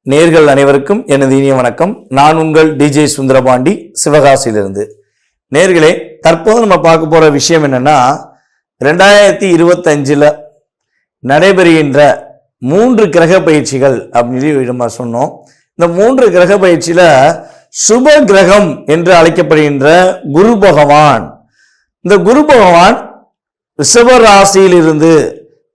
நேர்கள் அனைவருக்கும் எனது இனிய வணக்கம். நான் உங்கள் டிஜே சுந்தரபாண்டி, சிவகாசியிலிருந்து. நேர்களே, தற்போது நம்ம பார்க்க போற விஷயம் என்னன்னா, 2025 நடைபெறுகின்ற 3 கிரக பயிற்சிகள் அப்படின்னு நம்ம சொன்னோம். இந்த 3 கிரக பயிற்சியில சுப கிரகம் என்று அழைக்கப்படுகின்ற குரு பகவான், இந்த குரு பகவான் ரிஷப ராசியிலிருந்து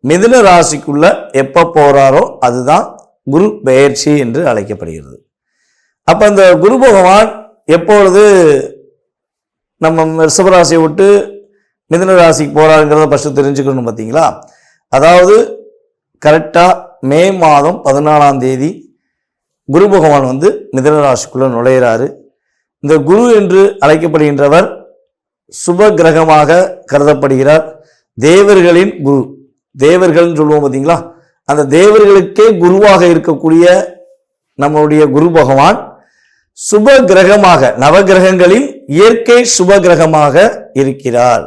மிதுன ராசிக்குள்ள எப்ப போறாரோ அதுதான் குரு பெயர்ச்சி என்று அழைக்கப்படுகிறது. அப்ப இந்த குரு பகவான் எப்பொழுது நம்ம ரிஷபராசியை விட்டு மிதுன ராசிக்கு போறாருங்கிறத ஃபர்ஸ்ட் தெரிஞ்சுக்கணும். பார்த்தீங்களா? அதாவது கரெக்டா மே மாதம் 14ஆம் தேதி குரு பகவான் மிதுன ராசிக்குள்ள நுழையிறாரு. இந்த குரு என்று அழைக்கப்படுகின்றவர் சுப கிரகமாக கருதப்படுகிறார். தேவர்களின் குரு, தேவர்கள் சொல்லுவோம் பார்த்தீங்களா, அந்த தேவர்களுக்கே குருவாக இருக்கக்கூடிய நம்மளுடைய குரு பகவான் சுப கிரகமாக, நவகிரகங்களில் இயற்கை சுப கிரகமாக இருக்கிறார்.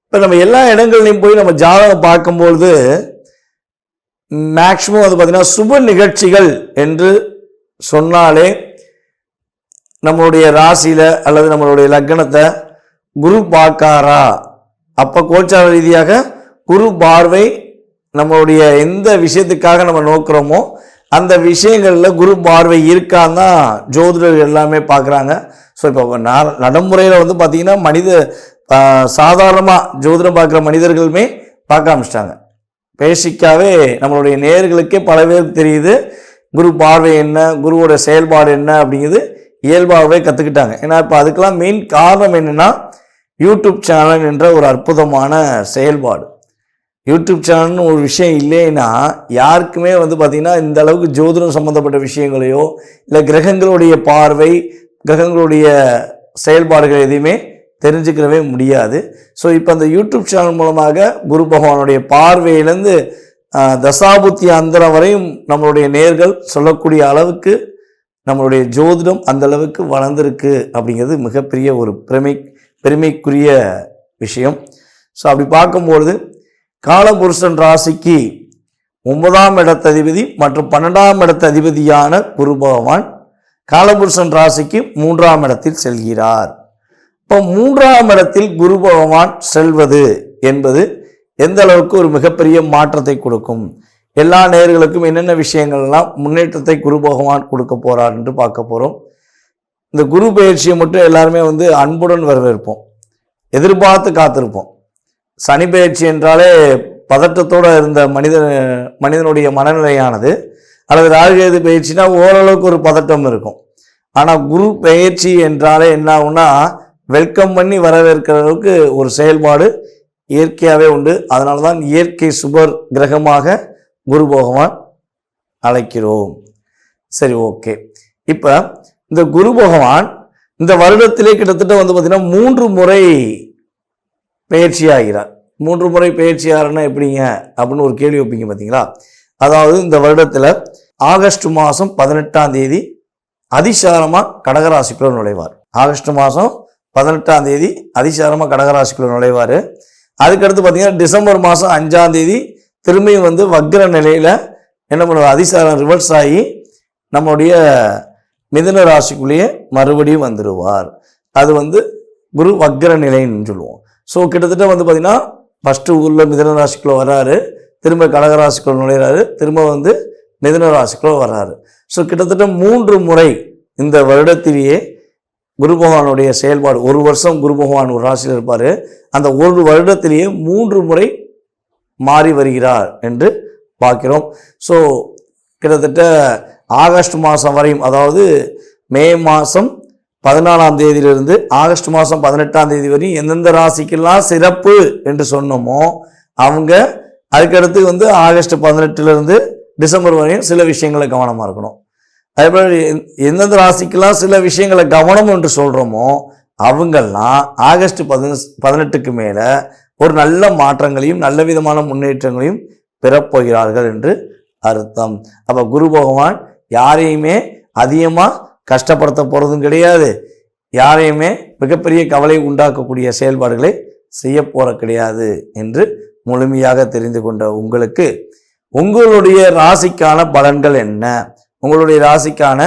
இப்ப நம்ம எல்லா இடங்கள்லையும் போய் நம்ம ஜாதகம் பார்க்கும்பொழுது மேக்சிமம் பார்த்தீங்கன்னா சுப நிகழ்ச்சிகள் என்று சொன்னாலே நம்மளுடைய ராசியில அல்லது நம்மளுடைய லக்னத்தை குரு பார்க்காரா, அப்ப கோச்சார ரீதியாக குரு பார்வை நம்மளுடைய எந்த விஷயத்துக்காக நம்ம நோக்கிறோமோ அந்த விஷயங்கள்ல குரு பார்வை இருக்கான்னு தான் ஜோதிடர்கள் எல்லாமே பார்க்குறாங்க. ஸோ இப்போ நடைமுறையில் பார்த்தீங்கன்னா சாதாரணமாக ஜோதிடம் பார்க்குற மனிதர்களுமே பார்க்க ஆரம்பிச்சிட்டாங்க. பேசிக்காவே நம்மளுடைய நேயர்களுக்கே பல பேருக்கு தெரியுது குரு பார்வை என்ன, குருவோட செயல்பாடு என்ன அப்படிங்கிறது இயல்பாகவே கற்றுக்கிட்டாங்க. ஏன்னா இப்போ அதுக்கெல்லாம் மெயின் காரணம் என்னென்னா யூடியூப் சேனல் என்ற ஒரு அற்புதமான செயல்பாடு. யூடியூப் சேனல்னு ஒரு விஷயம் இல்லைன்னா யாருக்குமே பார்த்தீங்கன்னா இந்த அளவுக்கு ஜோதிடம் சம்மந்தப்பட்ட விஷயங்களையோ இல்லை கிரகங்களுடைய பார்வை, கிரகங்களுடைய செயல்பாடுகள் எதையுமே தெரிஞ்சுக்கிறவே முடியாது. ஸோ இப்போ அந்த யூடியூப் சேனல் மூலமாக குரு பகவானுடைய பார்வையிலேருந்து தசாபுத்தி அந்தரம் வரையும் நம்மளுடைய நேர்கள் சொல்லக்கூடிய அளவுக்கு நம்மளுடைய ஜோதிடம் அந்த அளவுக்கு வளர்ந்துருக்கு அப்படிங்கிறது மிகப்பெரிய ஒரு பெருமைக்குரிய விஷயம். ஸோ அப்படி பார்க்கும்பொழுது காலபுருஷன் ராசிக்கு 9ஆம் இடத்ததிபதி மற்றும் 12ஆம் இடத்ததிபதியான குரு பகவான் காலபுருஷன் ராசிக்கு 3ஆம் இடத்தில் செல்கிறார். இப்போ 3ஆம் இடத்தில் குரு பகவான் செல்வது என்பது எந்த அளவுக்கு ஒரு மிகப்பெரிய மாற்றத்தை கொடுக்கும், எல்லா நேயர்களுக்கும் என்னென்ன விஷயங்கள்லாம் முன்னேற்றத்தை குரு பகவான் கொடுக்க போறார் என்று பார்க்க போறோம். இந்த குரு பயிற்சியை மட்டும் எல்லாருமே அன்புடன் வரவேற்போம், எதிர்பார்த்து காத்திருப்போம். சனி பயிற்சி என்றாலே பதட்டத்தோடு இருந்த மனிதனுடைய மனநிலையானது, அல்லது ராகுகேது பயிற்சினா ஓரளவுக்கு ஒரு பதட்டம் இருக்கும். ஆனால் குரு பயிற்சி என்றாலே என்ன ஆகும்னா வெல்கம் பண்ணி வரவேற்கிற அளவுக்கு ஒரு செயல்பாடு இயற்கையாகவே உண்டு. அதனால தான் இயற்கை சுபர் கிரகமாக குரு பகவான் அழைக்கிறோம். சரி, ஓகே. இப்போ இந்த குரு பகவான் இந்த வருடத்திலே கிட்டத்தட்ட பார்த்தீங்கன்னா 3 முறை பயிற்சி ஆகிறார். 3 முறை பயிற்சி ஆகிறன்னா எப்படிங்க அப்படின்னு ஒரு கேள்வி வைப்பீங்க பார்த்தீங்களா? அதாவது இந்த வருடத்தில் ஆகஸ்ட் மாதம் 18ஆம் தேதி அதிசாரமாக கடகராசிக்குள்ள நுழைவார். ஆகஸ்ட் மாதம் 18ஆம் தேதி அதிசாரமாக கடகராசிக்குள்ள நுழைவார். அதுக்கடுத்து பார்த்தீங்கன்னா டிசம்பர் மாதம் 5ஆம் தேதி திரும்பியும் வக்ர நிலையில் என்ன பண்ணுவார், அதிசாரம் ரிவர்ஸ் ஆகி நம்மளுடைய மிதுன ராசிக்குள்ளேயே மறுபடியும் வந்துடுவார். அது குரு வக்ர நிலைன்னு சொல்லுவோம். ஸோ கிட்டத்தட்ட பார்த்தீங்கன்னா ஃபஸ்ட்டு ஊரில் மிதுன ராசிக்குள்ளே வர்றாரு, திரும்ப கடகராசிக்குள்ள நுழைகிறாரு, திரும்ப மிதுன ராசிக்குள்ளே வர்றாரு. ஸோ கிட்டத்தட்ட 3 முறை இந்த வருடத்திலேயே குரு பகவானுடைய செயல்பாடு. ஒரு வருஷம் குரு பகவான் ஒரு ராசியில் இருப்பார், அந்த ஒரு வருடத்திலேயே 3 முறை மாறி வருகிறார் என்று பார்க்கிறோம். ஸோ கிட்டத்தட்ட ஆகஸ்ட் மாதம் வரையும், அதாவது மே மாதம் 14ஆம் தேதியிலிருந்து ஆகஸ்ட் மாதம் 18ஆம் தேதி வரையும் எந்தெந்த ராசிக்கெல்லாம் சிறப்பு என்று சொன்னோமோ அவங்க அதுக்கடுத்து ஆகஸ்ட் 18லேருந்து டிசம்பர் வரையும் சில விஷயங்களை கவனமாக இருக்கணும். அதேபோல் எந்தெந்த ராசிக்கெல்லாம் சில விஷயங்களை கவனம் என்று சொல்கிறோமோ அவங்கெல்லாம் ஆகஸ்ட் 18க்கு மேலே ஒரு நல்ல மாற்றங்களையும் நல்ல விதமான முன்னேற்றங்களையும் பெறப்போகிறார்கள் என்று அர்த்தம். அப்போ குரு பகவான் யாரையுமே அதிகமாக கஷ்டப்படுத்த போகிறதும் கிடையாது, யாரையுமே மிகப்பெரிய கவலை உண்டாக்கக்கூடிய செயல்பாடுகளை செய்ய போற கிடையாது என்று முழுமையாக தெரிந்து கொண்ட உங்களுக்கு உங்களுடைய ராசிக்கான பலன்கள் என்ன, உங்களுடைய ராசிக்கான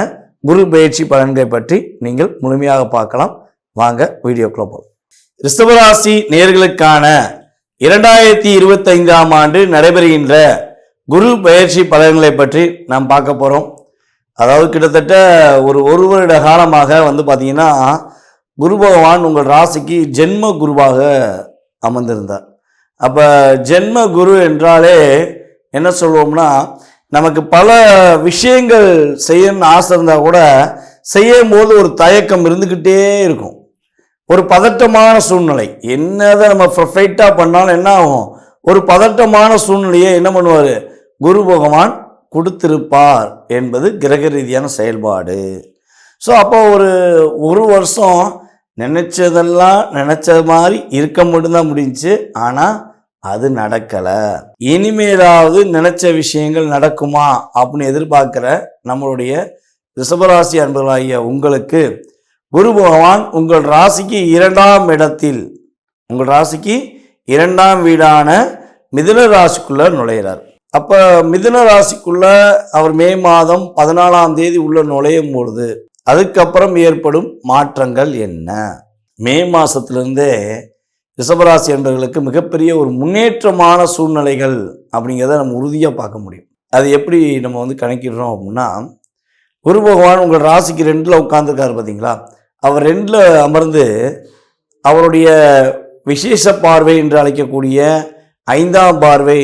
குரு பயிற்சி பலன்களை பற்றி நீங்கள் முழுமையாக பார்க்கலாம். வாங்க வீடியோக்குள்ள போகலாம். ரிஷபராசி நேயர்களுக்கான 2025ஆம் ஆண்டு நடைபெறுகின்ற குரு பயிற்சி பலன்களை பற்றி நாம் பார்க்க போகிறோம். அதாவது கிட்டத்தட்ட ஒரு வருட காலமாக பார்த்தீங்கன்னா குரு பகவான் உங்கள் ராசிக்கு ஜென்ம குருவாக அமர்ந்திருந்தார். அப்போ ஜென்ம குரு என்றாலே என்ன சொல்லுவோம்னா, நமக்கு பல விஷயங்கள் செய்யணும்னு ஆசை இருந்தால் கூட செய்யும் போது ஒரு தயக்கம் இருந்துக்கிட்டே இருக்கும். ஒரு பதட்டமான சூழ்நிலை, என்னதான் நம்ம பர்ஃபெக்டாக பண்ணாலும் என்ன ஆகும், ஒரு பதட்டமான சூழ்நிலையை என்ன பண்ணுவார், குரு பகவான் கொடுத்திருப்பார் என்பது கிரக ரீதியான செயல்பாடு. ஸோ அப்போ ஒரு வருஷம் நினைச்சதெல்லாம் நினைச்ச மாதிரி இருக்க மட்டும்தான் முடிஞ்சிச்சு. ஆனால் அது நடக்கலை. இனிமேலாவது நினைச்ச விஷயங்கள் நடக்குமா அப்படின்னு எதிர்பார்க்கிற நம்மளுடைய ரிஷபராசி அன்பர்களாகிய உங்களுக்கு குரு பகவான் உங்கள் ராசிக்கு 2ஆம் இடத்தில், உங்கள் ராசிக்கு 2ஆம் வீடான மிதுன ராசிக்குள்ள நுழைகிறார். அப்போ மிதுன ராசிக்குள்ள அவர் மே மாதம் 14ஆம் தேதி உள்ள நுழையும் பொழுது அதுக்கப்புறம் ஏற்படும் மாற்றங்கள் என்ன? மே மாதத்திலிருந்தே ரிஷபராசி என்பவர்களுக்கு மிகப்பெரிய ஒரு முன்னேற்றமான சூழ்நிலைகள் அப்படிங்கிறத நம்ம உறுதியாக பார்க்க முடியும். அது எப்படி நம்ம கணக்கிடுறோம் அப்படின்னா, குரு பகவான் உங்கள் ராசிக்கு 2ல் உட்கார்ந்துருக்காரு பார்த்தீங்களா, அவர் 2ல் அமர்ந்து அவருடைய விசேஷ பார்வை என்று அழைக்கக்கூடிய 5ஆம் பார்வை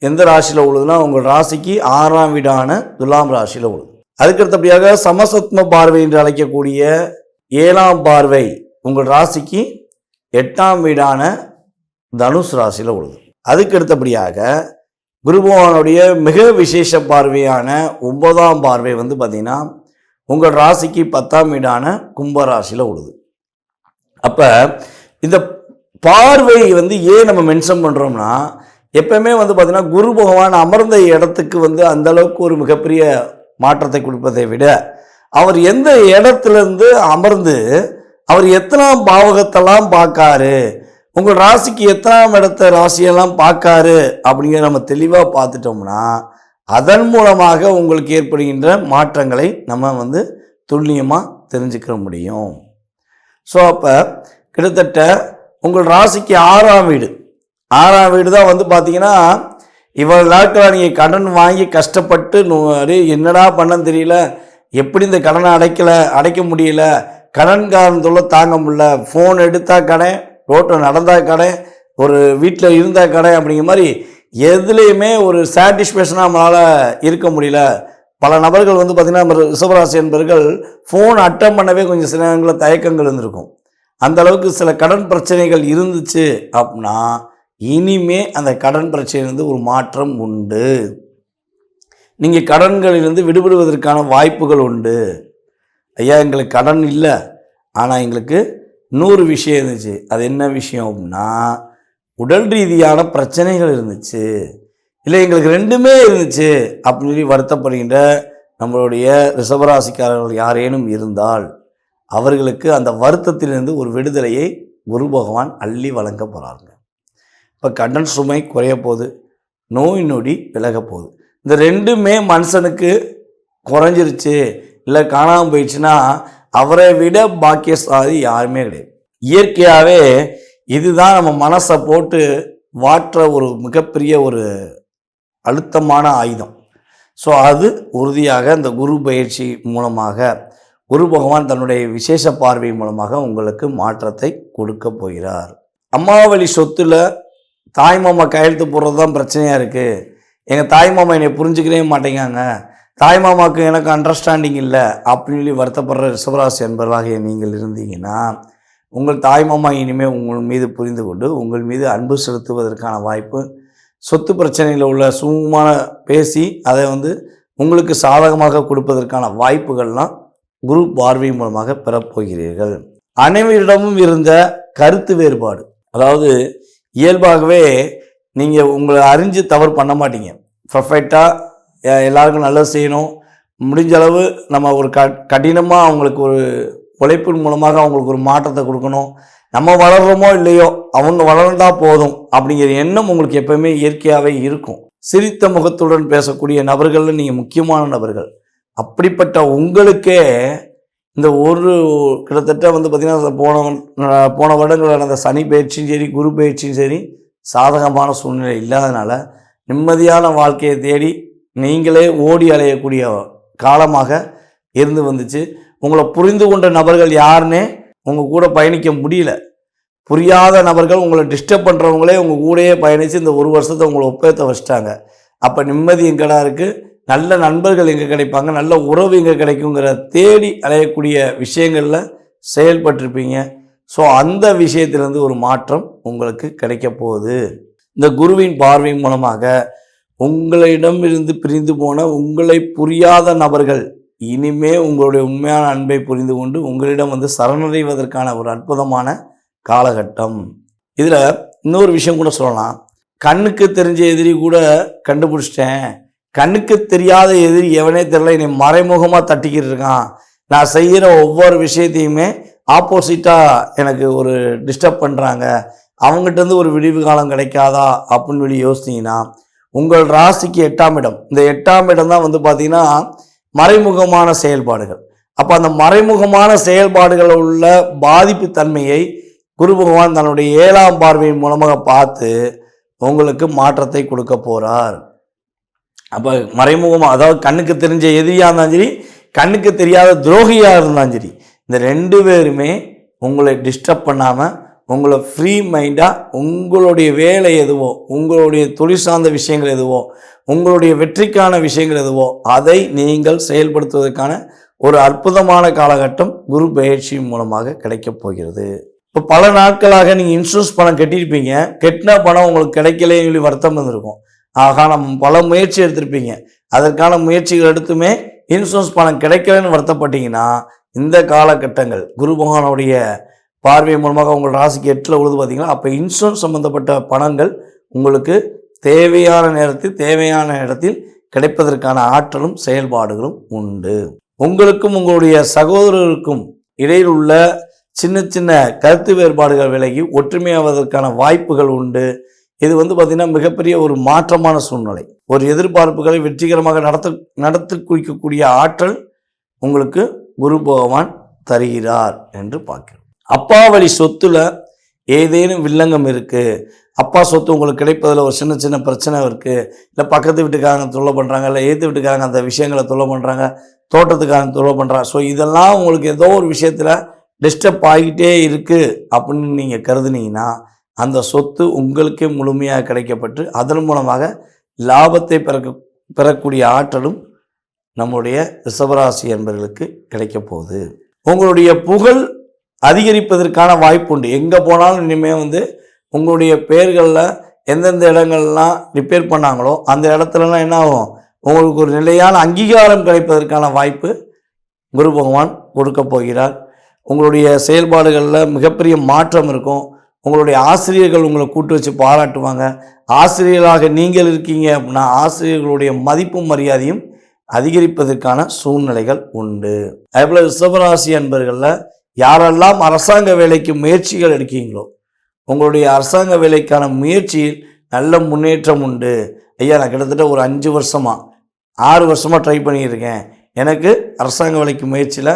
எந்த ராசியில் உள்ளதுன்னா உங்கள் ராசிக்கு 6ஆம் வீடான துலாம் ராசியில் உள்ளது. அதுக்கடுத்தபடியாக சமசத்ம பார்வை என்று அழைக்கக்கூடிய 7ஆம் பார்வை உங்கள் ராசிக்கு 8ஆம் வீடான தனுஷ் ராசியில் உள்ளது. அதுக்கடுத்தபடியாக குரு பகவானுடைய மிக விசேஷ பார்வையான 9ஆம் பார்வை பார்த்தீங்கன்னா உங்கள் ராசிக்கு 10ஆம் வீடான கும்ப ராசியில் உள்ளது. அப்போ இந்த பார்வை ஏன் நம்ம மென்ஷன் பண்ணுறோம்னா, எப்பவுமே பார்த்தீங்கன்னா குரு பகவான் அமர்ந்த இடத்துக்கு அந்த அளவுக்கு ஒரு மிகப்பெரிய மாற்றத்தை கொடுப்பதை விட அவர் எந்த இடத்துலேருந்து அமர்ந்து அவர் எத்தனாம் பாவகத்தெல்லாம் பார்க்காரு, உங்கள் ராசிக்கு எத்தனாம் இடத்த ராசியெல்லாம் பார்க்காரு அப்படிங்கிற நம்ம தெளிவாக பார்த்துட்டோம்னா அதன் மூலமாக உங்களுக்கு ஏற்படுகின்ற மாற்றங்களை நம்ம துல்லியமாக தெரிஞ்சுக்க முடியும். ஸோ அப்போ கிட்டத்தட்ட உங்கள் ராசிக்கு 6ஆம் வீடு, 6ஆம் வீடு தான் பார்த்தீங்கன்னா இவ்வளவு நாட்களாக நீங்கள் கடன் வாங்கி கஷ்டப்பட்டு என்னடா பண்ண தெரியல, எப்படி இந்த கடனை அடைக்க முடியல, கடன்காரன் தொல்லை தாங்க முடியல, ஃபோன் எடுத்தா கடை, ரோட்டில் நடந்தா கடை, ஒரு வீட்டில் இருந்தா கடை, அப்படிங்கிற மாதிரி எதுலேயுமே ஒரு சாட்டிஸ்ஃபேக்ஷனாக நம்மளால் இருக்க முடியல. பல நபர்கள் பார்த்திங்கன்னா ரிஷபராசி என்பவர்கள் ஃபோன் அட்டன் பண்ணவே கொஞ்சம் சில நேரங்களில் தயக்கங்கள் இருந்திருக்கும். அந்த அளவுக்கு சில கடன் பிரச்சனைகள் இருந்துச்சு அப்படின்னா இனிமே அந்த கடன் பிரச்சனையிலிருந்து ஒரு மாற்றம் உண்டு. நீங்கள் கடன்களிலிருந்து விடுபடுவதற்கான வாய்ப்புகள் உண்டு. ஐயா எங்களுக்கு கடன் இல்லை, ஆனால் எங்களுக்கு இன்னொரு விஷயம் இருந்துச்சு. அது என்ன விஷயம் அப்படின்னா, உடல் ரீதியான பிரச்சனைகள் இருந்துச்சு, இல்லை எங்களுக்கு 2மே இருந்துச்சு அப்படின்னு சொல்லி வருத்தப்படுகின்ற நம்மளுடைய ரிஷபராசிக்காரர்கள் யாரேனும் இருந்தால் அவர்களுக்கு அந்த வருத்தத்திலிருந்து ஒரு விடுதலையை குரு பகவான் அள்ளி வழங்க போகிறாங்க. இப்போ கடன் சுமை குறைய போகுது, நோய் நொடி விலக போகுது. இந்த 2மே மனுஷனுக்கு குறைஞ்சிருச்சு இல்லை காணாமல் போயிடுச்சுன்னா அவரை விட பாக்கியசாலி யாருமே கிடையாது. இயற்கையாகவே இதுதான் நம்ம மனசை போட்டு வாற்ற ஒரு மிகப்பெரிய ஒரு அழுத்தமான ஆயுதம். ஸோ அது உறுதியாக இந்த குரு பயிற்சி மூலமாக குரு பகவான் தன்னுடைய விசேஷ பார்வை மூலமாக உங்களுக்கு மாற்றத்தை கொடுக்க போகிறார். அம்மாவளி சொத்தில் தாய்மாமா கையெழுத்து போடுறது தான் பிரச்சனையாக இருக்குது. எங்கள் தாய்மாமா என்னை புரிஞ்சுக்கவே மாட்டேங்காங்க, தாய்மாமாவுக்கு எனக்கு அண்டர்ஸ்டாண்டிங் இல்லை அப்படின்னு சொல்லி வருத்தப்படுற ரிஷபராசி என்பவர்களாக நீங்கள் இருந்தீங்கன்னா உங்கள் தாய்மாமா இனிமேல் உங்கள் மீது புரிந்து கொண்டு உங்கள் மீது அன்பு செலுத்துவதற்கான வாய்ப்பு, சொத்து பிரச்சனையில் உள்ள சுமூகமான பேசி அதை உங்களுக்கு சாதகமாக கொடுப்பதற்கான வாய்ப்புகள்லாம் குரு பார்வை மூலமாக பெறப்போகிறீர்கள். அனைவரிடமும் இருந்த கருத்து வேறுபாடு, அதாவது இயல்பாகவே நீங்கள் உங்களை அறிஞ்சு தவறு பண்ண மாட்டீங்க, பர்ஃபெக்டாக எல்லாருக்கும் நல்லது செய்யணும், முடிஞ்ச அளவு நம்ம ஒரு கடினமாக அவங்களுக்கு ஒரு உழைப்பின் மூலமாக அவங்களுக்கு ஒரு மாற்றத்தை கொடுக்கணும், நம்ம வளர்கிறோமோ இல்லையோ அவங்க வளர்ந்தா போதும் அப்படிங்கிற எண்ணம் உங்களுக்கு எப்பவுமே இயற்கையாகவே இருக்கும். சிரித்த முகத்துடன் பேசக்கூடிய நபர்கள் நீங்கள் முக்கியமான நபர்கள். அப்படிப்பட்ட உங்களுக்கே இந்த ஒரு கிட்டத்தட்ட வந்து பார்த்திங்கன்னா போன வருடங்கள் நடந்த சனி பயிற்சியும் சரி, குரு பயிற்சியும் சரி, சாதகமான சூழ்நிலை இல்லாதனால நிம்மதியான வாழ்க்கையை தேடி நீங்களே ஓடி அலையக்கூடிய காலமாக இருந்து வந்துச்சு. உங்களை புரிந்து கொண்ட நபர்கள் யாருன்னே உங்கள் கூட பயணிக்க முடியல. புரியாத நபர்கள், உங்களை டிஸ்டர்ப் பண்ணுறவங்களே உங்கள் கூடயே பயணித்து இந்த ஒரு வருஷத்தை உங்களை ஒப்பேற்ற வச்சிட்டாங்க. அப்போ நிம்மதி எங்கடா இருக்குது, நல்ல நண்பர்கள் எங்கே கிடைப்பாங்க, நல்ல உறவு எங்கே கிடைக்குங்கிற தேடி அலையக்கூடிய விஷயங்களில் செயல்பட்டிருப்பீங்க. ஸோ அந்த விஷயத்திலேருந்து ஒரு மாற்றம் உங்களுக்கு கிடைக்க போகுது. இந்த குருவின் பார்வையின் மூலமாக உங்களிடமிருந்து பிரிந்து போன உங்களை புரியாத நபர்கள் இனிமே உங்களுடைய உண்மையான அன்பை புரிந்து கொண்டு உங்களிடம் வந்து சரணடைவதற்கான ஒரு அற்புதமான காலகட்டம். இதில் இன்னொரு விஷயம் கூட சொல்லலாம். கண்ணுக்கு தெரிஞ்ச எதிரி கூட கண்டுபிடிச்சிட்டேன், கண்ணுக்கு தெரியாத எதிரி எவனே தெரியல, என்னை மறைமுகமாக தட்டிக்கிட்டு இருக்கான், நான் செய்கிற ஒவ்வொரு விஷயத்தையுமே ஆப்போசிட்டாக எனக்கு ஒரு டிஸ்டர்ப் பண்ணுறாங்க, அவங்ககிட்டருந்து ஒரு விடிவு காலம் கிடைக்காதா அப்படின்னு சொல்லி யோசித்தீங்கன்னா, உங்கள் ராசிக்கு 8ஆம் இடம், இந்த 8ஆம் இடம் தான் வந்து பார்த்திங்கன்னா மறைமுகமான செயல்பாடுகள். அப்போ அந்த மறைமுகமான செயல்பாடுகள் உள்ள பாதிப்பு தன்மையை குரு பகவான் தன்னுடைய 7ஆம் பார்வையின் மூலமாக பார்த்து உங்களுக்கு மாற்றத்தை கொடுக்க போகிறார். அப்போ மறைமுகமாக, அதாவது கண்ணுக்கு தெரிஞ்ச எதிரியாக இருந்தாலும் சரி, கண்ணுக்கு தெரியாத துரோகியாக இருந்தாலும் சரி, இந்த 2 பேருமே உங்களை டிஸ்டர்ப் பண்ணாமல் உங்களை ஃப்ரீ மைண்டாக உங்களுடைய வேலை எதுவோ, உங்களுடைய தொழில் சார்ந்த விஷயங்கள் எதுவோ, உங்களுடைய வெற்றிக்கான விஷயங்கள் எதுவோ அதை நீங்கள் செயல்படுத்துவதற்கான ஒரு அற்புதமான காலகட்டம் குரு பயிற்சி மூலமாக கிடைக்கப் போகிறது. இப்போ பல நாட்களாக நீங்கள் இன்சூரன்ஸ் பணம் கட்டியிருப்பீங்க, கட்டின பணம் உங்களுக்கு கிடைக்கலன்னு சொல்லி வருத்தம் வந்திருக்கும். ஆகா, நம்ம பல முயற்சி எடுத்திருப்பீங்க, அதற்கான முயற்சிகள் எடுத்துமே இன்சூரன்ஸ் பணம் கிடைக்கலன்னு வருத்தப்பட்டீங்கன்னா, இந்த காலகட்டங்கள் குரு பகவானுடைய பார்வை மூலமாக உங்கள் ராசிக்கு 8ல் உழுது பார்த்தீங்கன்னா, அப்போ இன்சூரன்ஸ் சம்மந்தப்பட்ட பணங்கள் உங்களுக்கு தேவையான நேரத்தில் தேவையான இடத்தில் கிடைப்பதற்கான ஆற்றலும் செயல்பாடுகளும் உண்டு. உங்களுக்கும் உங்களுடைய சகோதரருக்கும் இடையில் உள்ள சின்ன சின்ன கருத்து வேறுபாடுகள் விலகி ஒற்றுமையாவதற்கான வாய்ப்புகள் உண்டு. இது வந்து பார்த்திங்கன்னா மிகப்பெரிய ஒரு மாற்றமான சூழ்நிலை. ஒரு எதிர்பார்ப்புகளை வெற்றிகரமாக நடத்தி குறிக்கக்கூடிய ஆற்றல் உங்களுக்கு குரு பகவான் தருகிறார் என்று பார்க்கிறோம். அப்பா வழி சொத்துல ஏதேனும் வில்லங்கம் இருக்குது, அப்பா சொத்து உங்களுக்கு கிடைப்பதில் ஒரு சின்ன சின்ன பிரச்சனை இருக்குது, இல்லை பக்கத்து வீட்டுக்காரங்க தொல்லை பண்ணுறாங்க, இல்லை எதிர்த்து வீட்டுக்காரங்க அந்த விஷயங்களை தொல்லை பண்ணுறாங்க, தோட்டத்துக்காரங்க தொல்லை பண்ணுறாங்க, ஸோ இதெல்லாம் உங்களுக்கு ஏதோ ஒரு விஷயத்தில் டிஸ்டர்ப் ஆகிட்டே இருக்குது அப்படின்னு நீங்கள் கருதுனீங்கன்னா, அந்த சொத்து உங்களுக்கே முழுமையாக கிடைக்கப்பட்டு அதன் மூலமாக லாபத்தை பெறக்கூடிய ஆற்றலும் நம்முடைய ரிஷபராசி என்பவர்களுக்கு கிடைக்க போகுது. உங்களுடைய புகழ் அதிகரிப்பதற்கான வாய்ப்பு உண்டு. எங்கே போனாலும் இனிமேல் வந்து உங்களுடைய பெயர்களில் எந்தெந்த இடங்கள்லாம் ரிப்பேர் பண்ணாங்களோ அந்த இடத்துலலாம் என்ன ஆகும், உங்களுக்கு ஒரு நிலையான அங்கீகாரம் கிடைப்பதற்கான வாய்ப்பு குரு பகவான் கொடுக்க போகிறார். உங்களுடைய செயல்பாடுகளில் மிகப்பெரிய மாற்றம் இருக்கும். உங்களுடைய ஆசிரியர்கள் உங்களை கூட்டு வச்சு பாராட்டுவாங்க. ஆசிரியர்களாக நீங்கள் இருக்கீங்க அப்படின்னா ஆசிரியர்களுடைய மதிப்பும் மரியாதையும் அதிகரிப்பதற்கான சூழ்நிலைகள் உண்டு. அதேபோல் ரிஷபராசி அன்பர்களில் யாரெல்லாம் அரசாங்க வேலைக்கு முயற்சிகள் எடுக்கீங்களோ, உங்களுடைய அரசாங்க வேலைக்கான முயற்சியில் நல்ல முன்னேற்றம் உண்டு. ஐயா, நான் கிட்டத்தட்ட ஒரு 5 வருஷமாக 6 வருஷமாக ட்ரை பண்ணியிருக்கேன், எனக்கு அரசாங்க வேலைக்கு முயற்சியில்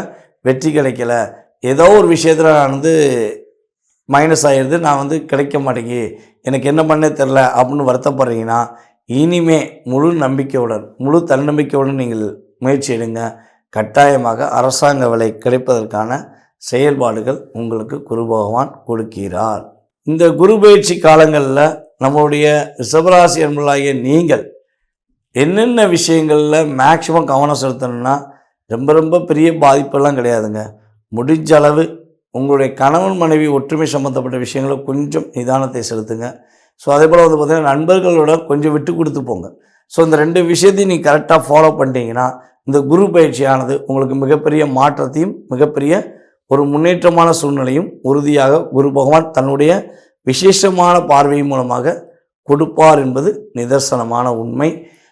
வெற்றி கிடைக்கல, ஏதோ ஒரு விஷயத்தில் நான் வந்து மைனஸ் ஆகிடுது, நான் வந்து கிடைக்க மாட்டேங்கி, எனக்கு என்ன பண்ணே தெரில அப்படின்னு வருத்தப்படுறீங்கன்னா, இனிமே முழு நம்பிக்கையுடன் முழு தன்னம்பிக்கையுடன் நீங்கள் முயற்சி எடுங்க. கட்டாயமாக அரசாங்க வேலை கிடைப்பதற்கான செயல்பாடுகள் உங்களுக்கு குரு பகவான் கொடுக்கிறார். இந்த குரு பயிற்சி காலங்களில் நம்மளுடைய ரிஷபராசி அன்பர்களாகிய நீங்கள் என்னென்ன விஷயங்களில் மேக்சிமம் கவனம் செலுத்தணும்னா, ரொம்ப ரொம்ப பெரிய பாதிப்பெல்லாம் கிடையாதுங்க. முடிஞ்ச அளவு உங்களுடைய கணவன் மனைவி ஒற்றுமை சம்மந்தப்பட்ட விஷயங்களை கொஞ்சம் நிதானத்தை செலுத்துங்க. ஸோ அதே போல் வந்து பார்த்திங்கன்னா நண்பர்களோட கொஞ்சம் விட்டு கொடுத்து போங்க. ஸோ இந்த 2 விஷயத்தையும் நீங்கள் கரெக்டாக ஃபாலோ பண்ணிட்டீங்கன்னா இந்த குரு பயிற்சியானது உங்களுக்கு மிகப்பெரிய மாற்றத்தையும் மிகப்பெரிய ஒரு முன்னேற்றமான சூழ்நிலையும் உறுதியாக குரு பகவான் தன்னுடைய விசேஷமான பார்வையின் மூலமாக கொடுப்பார் என்பது நிதர்சனமான உண்மை.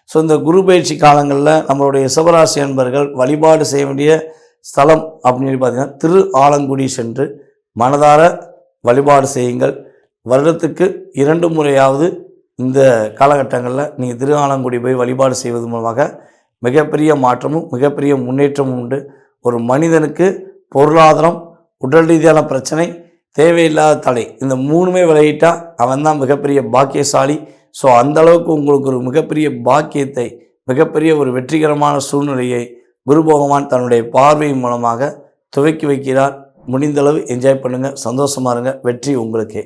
ஸோ இந்த குரு பயிற்சி காலங்களில் நம்மளுடைய ரிஷபராசி அன்பர்கள் வழிபாடு செய்ய வேண்டிய ஸ்தலம் அப்படின்னு பார்த்தீங்கன்னா திரு ஆலங்குடி சென்று மனதார வழிபாடு செய்யுங்கள். வருடத்துக்கு 2 முறையாவது இந்த காலகட்டங்களில் நீங்கள் திரு ஆலங்குடி போய் வழிபாடு செய்வது மூலமாக மிகப்பெரிய மாற்றமும் மிகப்பெரிய முன்னேற்றமும் உண்டு. ஒரு மனிதனுக்கு பொருளாதாரம், உடல் ரீதியான பிரச்சனை, தேவையில்லாத தடை, இந்த 3மே விலகிட்டால் அவன் தான் மிகப்பெரிய பாக்கியசாலி. ஸோ அந்த அளவுக்கு உங்களுக்கு ஒரு மிகப்பெரிய பாக்கியத்தை, மிகப்பெரிய ஒரு வெற்றிகரமான சூழ்நிலையை குரு பகவான் தன்னுடைய பார்வையின் மூலமாக துவக்கி வைக்கிறார். முடிந்தளவு என்ஜாய் பண்ணுங்கள், சந்தோஷமாக இருங்க. வெற்றி உங்களுக்கே.